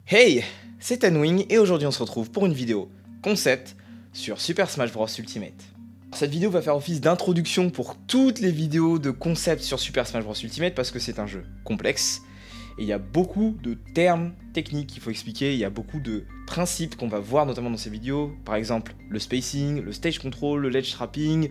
Hey, c'est Tenwing et aujourd'hui on se retrouve pour une vidéo concept sur Super Smash Bros Ultimate. Cette vidéo va faire office d'introduction pour toutes les vidéos de concept sur Super Smash Bros Ultimate parce que c'est un jeu complexe et il y a beaucoup de termes techniques qu'il faut expliquer, il y a beaucoup de principes qu'on va voir notamment dans ces vidéos, par exemple le spacing, le stage control, le ledge trapping,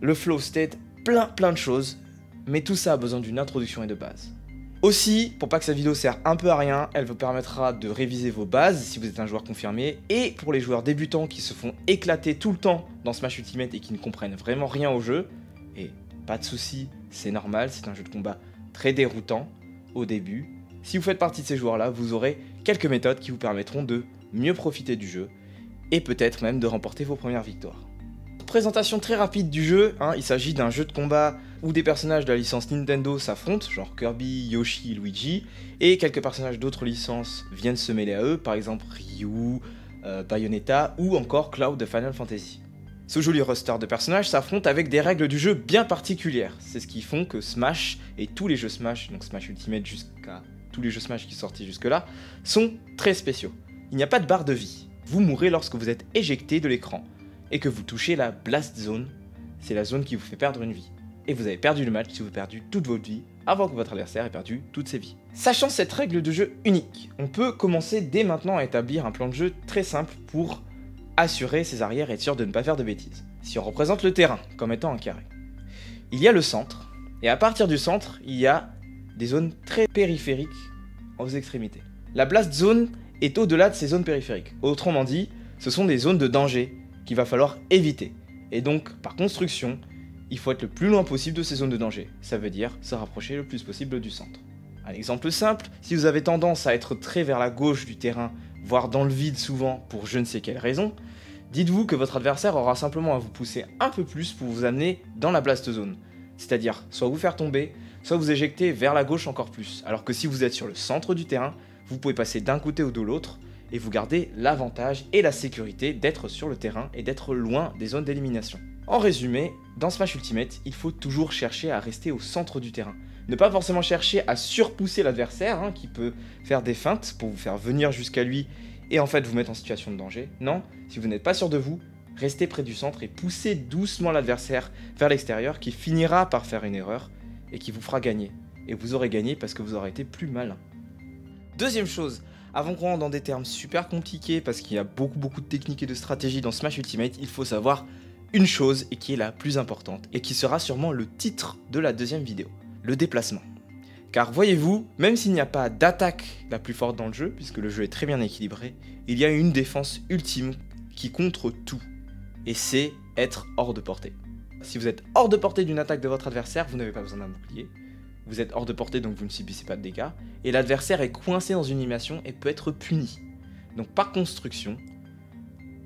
le flow state, plein de choses, mais tout ça a besoin d'une introduction et de base. Aussi, pour pas que cette vidéo serve un peu à rien, elle vous permettra de réviser vos bases si vous êtes un joueur confirmé, et pour les joueurs débutants qui se font éclater tout le temps dans Smash Ultimate et qui ne comprennent vraiment rien au jeu, et pas de soucis, c'est normal, c'est un jeu de combat très déroutant au début. Si vous faites partie de ces joueurs-là, vous aurez quelques méthodes qui vous permettront de mieux profiter du jeu, et peut-être même de remporter vos premières victoires. Présentation très rapide du jeu, il s'agit d'un jeu de combat où des personnages de la licence Nintendo s'affrontent, genre Kirby, Yoshi, Luigi, et quelques personnages d'autres licences viennent se mêler à eux, par exemple Ryu, Bayonetta ou encore Cloud de Final Fantasy. Ce joli roster de personnages s'affrontent avec des règles du jeu bien particulières, c'est ce qui font que Smash et tous les jeux Smash, donc Smash Ultimate jusqu'à tous les jeux Smash qui sont sortis jusque-là, sont très spéciaux. Il n'y a pas de barre de vie, vous mourrez lorsque vous êtes éjecté de l'écran, et que vous touchez la Blast Zone, c'est la zone qui vous fait perdre une vie. Et vous avez perdu le match si vous avez perdu toute votre vie avant que votre adversaire ait perdu toutes ses vies. Sachant cette règle de jeu unique, on peut commencer dès maintenant à établir un plan de jeu très simple pour assurer ses arrières et être sûr de ne pas faire de bêtises. Si on représente le terrain comme étant un carré, il y a le centre, et à partir du centre, il y a des zones très périphériques aux extrémités. La Blast Zone est au-delà de ces zones périphériques. Autrement dit, ce sont des zones de danger qu'il va falloir éviter. Et donc, par construction, il faut être le plus loin possible de ces zones de danger. Ça veut dire se rapprocher le plus possible du centre. Un exemple simple, si vous avez tendance à être très vers la gauche du terrain, voire dans le vide souvent pour je ne sais quelle raison, dites-vous que votre adversaire aura simplement à vous pousser un peu plus pour vous amener dans la blast zone. C'est-à-dire, soit vous faire tomber, soit vous éjecter vers la gauche encore plus. Alors que si vous êtes sur le centre du terrain, vous pouvez passer d'un côté ou de l'autre, et vous gardez l'avantage et la sécurité d'être sur le terrain et d'être loin des zones d'élimination. En résumé, dans Smash Ultimate, il faut toujours chercher à rester au centre du terrain. Ne pas forcément chercher à surpousser l'adversaire, qui peut faire des feintes pour vous faire venir jusqu'à lui et en fait vous mettre en situation de danger. Non, si vous n'êtes pas sûr de vous, restez près du centre et poussez doucement l'adversaire vers l'extérieur qui finira par faire une erreur et qui vous fera gagner. Et vous aurez gagné parce que vous aurez été plus malin. Deuxième chose, avant qu'on rentre dans des termes super compliqués, parce qu'il y a beaucoup de techniques et de stratégies dans Smash Ultimate, il faut savoir une chose et qui est la plus importante, et qui sera sûrement le titre de la deuxième vidéo, le déplacement. Car voyez-vous, même s'il n'y a pas d'attaque la plus forte dans le jeu, puisque le jeu est très bien équilibré, il y a une défense ultime qui contre tout, et c'est être hors de portée. Si vous êtes hors de portée d'une attaque de votre adversaire, vous n'avez pas besoin d'un bouclier. Vous êtes hors de portée donc vous ne subissez pas de dégâts, et l'adversaire est coincé dans une animation et peut être puni. Donc par construction,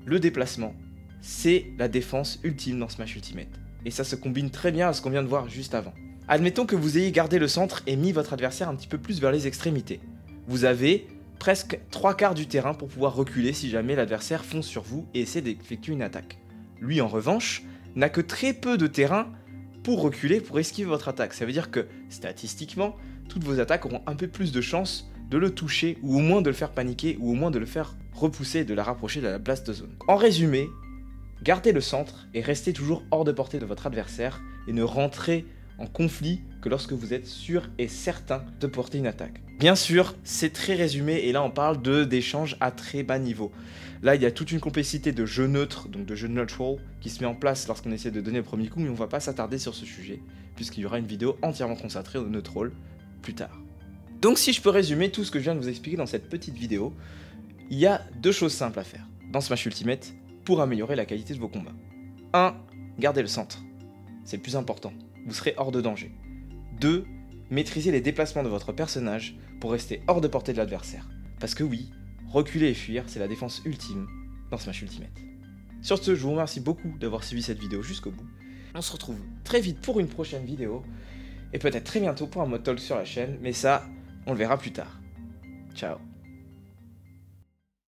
le déplacement, c'est la défense ultime dans Smash Ultimate. Et ça se combine très bien à ce qu'on vient de voir juste avant. Admettons que vous ayez gardé le centre et mis votre adversaire un petit peu plus vers les extrémités. Vous avez presque 3/4 du terrain pour pouvoir reculer si jamais l'adversaire fonce sur vous et essaie d'effectuer une attaque. Lui en revanche, n'a que très peu de terrain pour reculer, pour esquiver votre attaque. Ça veut dire que, statistiquement, toutes vos attaques auront un peu plus de chances de le toucher, ou au moins de le faire paniquer, ou au moins de le faire repousser et de la rapprocher de la blast zone. En résumé, gardez le centre et restez toujours hors de portée de votre adversaire, et ne rentrez en conflit que lorsque vous êtes sûr et certain de porter une attaque. Bien sûr, c'est très résumé, et là on parle d'échanges à très bas niveau. Là, il y a toute une complexité de jeu neutre, donc de jeu neutral, qui se met en place lorsqu'on essaie de donner le premier coup, mais on va pas s'attarder sur ce sujet, puisqu'il y aura une vidéo entièrement consacrée au neutral plus tard. Donc si je peux résumer tout ce que je viens de vous expliquer dans cette petite vidéo, il y a deux choses simples à faire dans Smash Ultimate pour améliorer la qualité de vos combats. 1. Gardez le centre. C'est le plus important. Vous serez hors de danger. 2. Maîtrisez les déplacements de votre personnage pour rester hors de portée de l'adversaire. Parce que oui, reculer et fuir, c'est la défense ultime dans Smash Ultimate. Sur ce, je vous remercie beaucoup d'avoir suivi cette vidéo jusqu'au bout. On se retrouve très vite pour une prochaine vidéo, et peut-être très bientôt pour un mode talk sur la chaîne, mais ça, on le verra plus tard. Ciao.